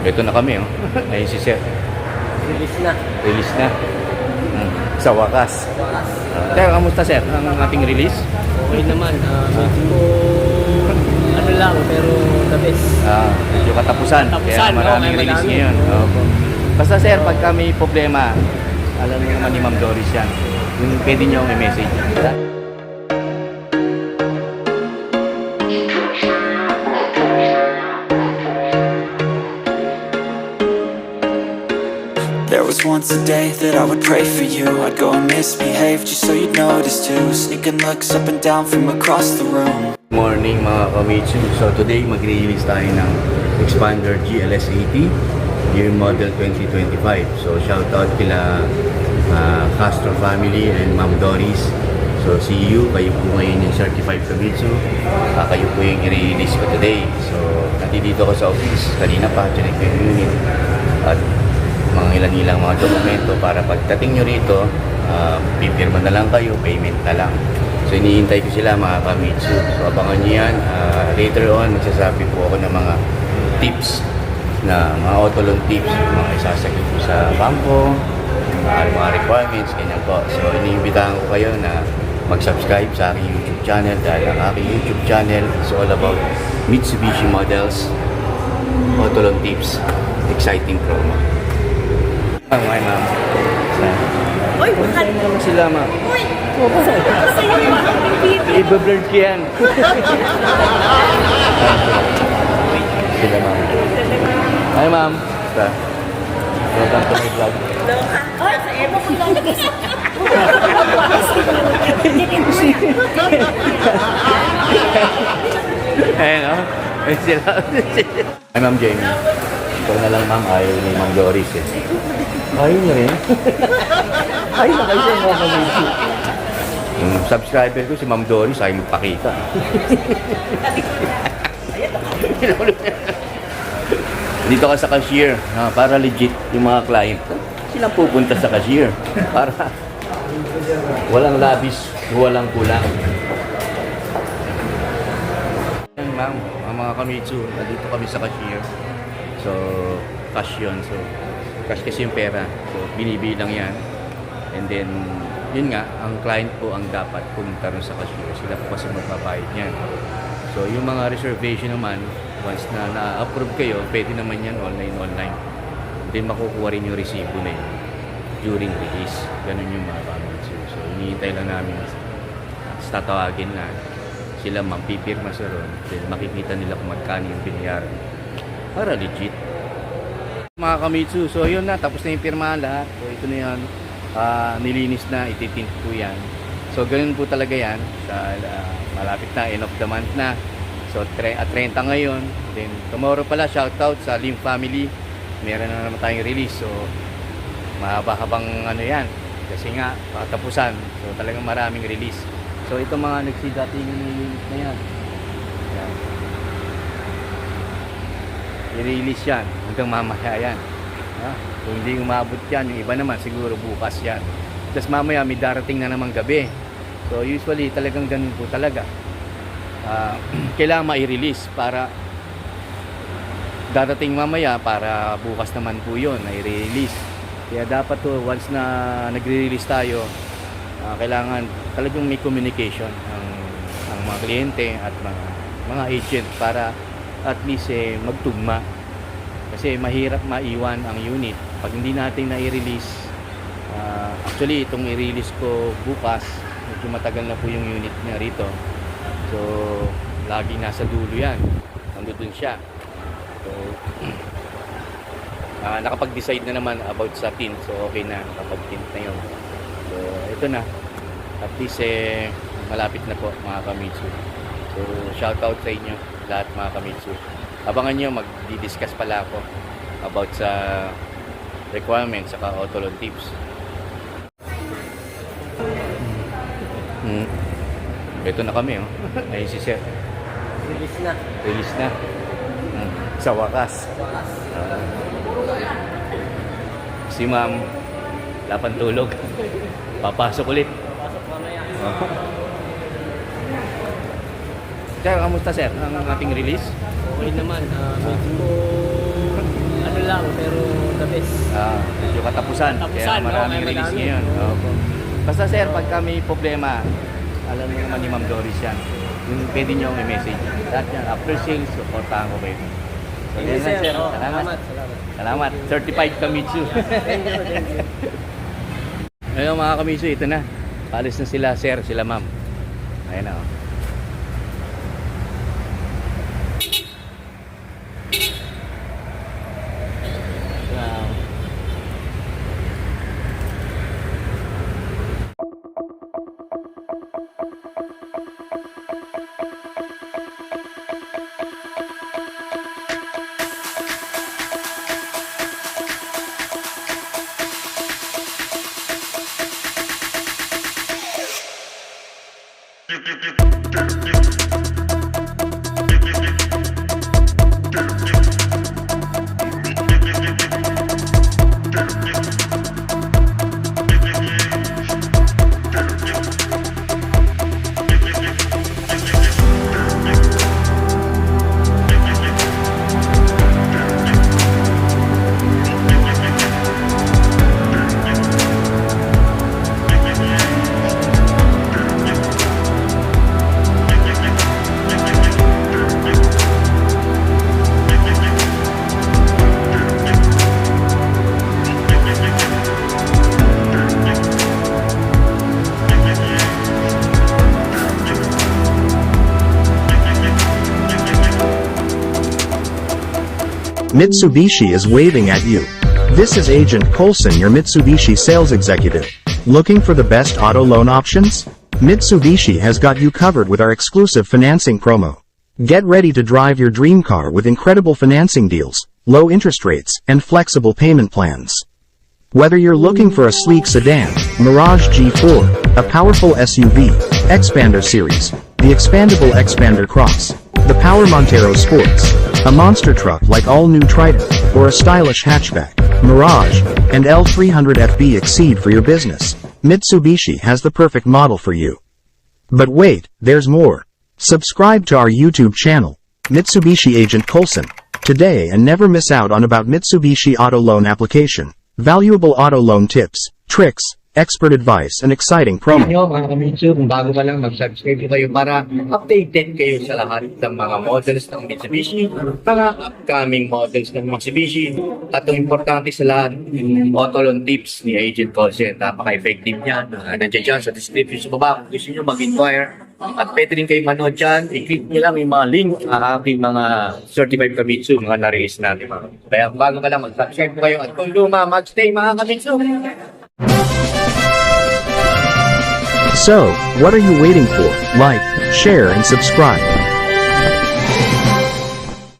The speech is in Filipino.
Ito na kami, oh. Ayun si Sir. Release na. Release na. Sa wakas. Kaya kamusta, Sir, ang ating release? Okay naman. Medyo ano lang, pero the best. Medyo katapusan. Kaya maraming okay, release marami. ngayon. Opo. Basta, Sir, pagka may problema, alam niyo naman ni Ma'am Doris yan. Yung pwede niyo i-message. There was once a day that I would pray for you. I'd go and misbehave just so you'd notice too. Sneaking looks up and down from across the room. Morning mga kamitsu. So today mag-release tayo ng Expander GLS 80 year model 2025. So shoutout kila Castro family and Ma'am Doris. So see you, kayo po ngayon yung certified kamitsu. Kayo po yung i-release ko today. So nandito ako sa office. Kanina pa, chinek ko yung unit. At mga ilang mga dokumento para pagdating nyo rito, pipirma na lang kayo, payment na lang. So iniintay ko sila mga kamitsu. So abangan nyo yan. Later on, magsasabi po ako ng mga tips na mga auto loan tips, mga isasagin ko sa bangko, mga requirements, ganyan po. So iniimbitahan ko kayo na mag-subscribe sa aking YouTube channel dahil ang aking YouTube channel is all about Mitsubishi models, auto loan tips, exciting promo. Hi, ma'am. Uy, Punta mo naman sila, ma'am. Uy! Kasi yung I-blurred ko yan. Sila, ma'am. Hi, ma'am. Basta. Welcome to my vlog. Loka. Ay, sa emo ko lang nag-isa. Ayan, oh. Ayan sila. Hi, ma'am Jamie. Ito na lang, ma'am. Ayaw ni Ma'am Doris, eh. Ayaw niya rin. Ayaw na kayo mga kamitsu. Yung subscriber ko, si Ma'am Doris, ayaw magpakita. Dito ka sa cashier, para legit yung mga client. Silang pupunta sa cashier. Para walang labis, walang kulang. Yan, ma'am, ang mga kamitsu, dito kami sa cashier. So, cash yun. So, cash kasi yung pera. So, binibilang yan. And then, yun nga, ang client po ang dapat pumunta rin sa cashier. Sila po kasi magpapayad niyan. So, yung mga reservation naman, once na na-approve kayo, pwede naman yan online. Then, makukuha rin yung resibo na yun during release. Ganun yung mga payments. So, hinihintay lang namin. Tatawagin na sila pipirma sa ron. Then, makikita nila kung magkano yung binayaran. Para legit. Mga kamitsu, so yun na, tapos na yung pirmahan lahat. So ito na yan, nilinis na, ititint po yan. So ganun po talaga yan. Malapit na, end of the month na. So 30 ngayon. Then tomorrow pala, shoutout sa Lim family. Meron na naman tayong release. So mahaba-habang ano yan. Kasi nga, patapusan. So talagang maraming release. So ito mga nagsidating na yan. Yan. I-release yan hanggang mamaya yan. Kung hindi umabot yan, yung iba naman siguro bukas yan. Tapos mamaya may darating na naman gabi. So usually talagang ganun po talaga. Kailangan ma-release para darating mamaya para bukas naman po yun na i-release. Kaya dapat to once na nagre-release tayo, kailangan talagang may communication ang mga kliyente at mga agent para at least magtugma. Kasi mahirap maiwan ang unit pag hindi natin na-release. Actually itong i-release ko bukas, medyo matagal na po yung unit niya rito. So lagi nasa dulo yan, nandun siya. So nakapag-decide na naman about sa tint. So okay na, nakapag-tint na yun. So ito na, at least malapit na po mga kamitsu. So shoutout sa inyo lahat mga kamitsu. Abangan nyo, magdi-discuss pala ako about sa requirements saka auto loan tips. Ito na kami, oh. Ayun si Sir. Release na. Release na. Sa wakas. Si Ma'am, lapan tulog. Papasok ulit. Pasok mamaya. Kaya kamusta, Sir, ang ating release? Okay naman. Medyo ano Bangladesh. Medyo katapusan. Katapusan, Kaya no? maraming Kaya release madami. ngayon. Opo. Basta sir, pagka may problema, alam mo naman ni Ma'am Doris yan. Yung pwede nyo i-message. Lahat yan, after sales, supportahan ko kayo. So, Thank yan you, lang, sir. sir. Oh, Salamat. Salamat. Salamat. Certified Kamitsu. Thank you, thank you. Ayun mga Kamitsu, ito na. Palis na sila, sir, sila ma'am. Ayun na. Oh. Wow. Mitsubishi is waving at you. This is Agent Colson, your Mitsubishi sales executive. Looking for the best auto loan options? Mitsubishi has got you covered with our exclusive financing promo. Get ready to drive your dream car with incredible financing deals, low interest rates, and flexible payment plans. Whether you're looking for a sleek sedan, Mirage G4, a powerful SUV, Expander Series, the expandable Expander Cross, the Power Montero Sports, a monster truck like all-new Triton, or a stylish hatchback, Mirage, and L300FB Exceed for your business, Mitsubishi has the perfect model for you. But wait, there's more. Subscribe to our YouTube channel, Mitsubishi Agent Colson, today and never miss out on about Mitsubishi Auto Loan application, valuable auto loan tips, tricks, expert advice and exciting promo. Nyo mga Kamitsu, kung bago pa lang, mag-subscribe kayo para updated kayo sa lahat ng mga models ng Mitsubishi, mga upcoming models ng Mitsubishi, at ang importante sa lahat, auto loan tips ni Agent Colson. Napaka-effective niyan. Nandiyan dyan sa description sa baba kung gusto nyo mag-inquire. At pwede rin kayo manood dyan, i-click nyo lang yung mga link sa aking mga certified Kamitsu, mga na-release natin. Kaya bago ka lang, mag-subscribe kayo at kung luma, mag-stay mga Kamitsu. So, what are you waiting for? Like, share and subscribe.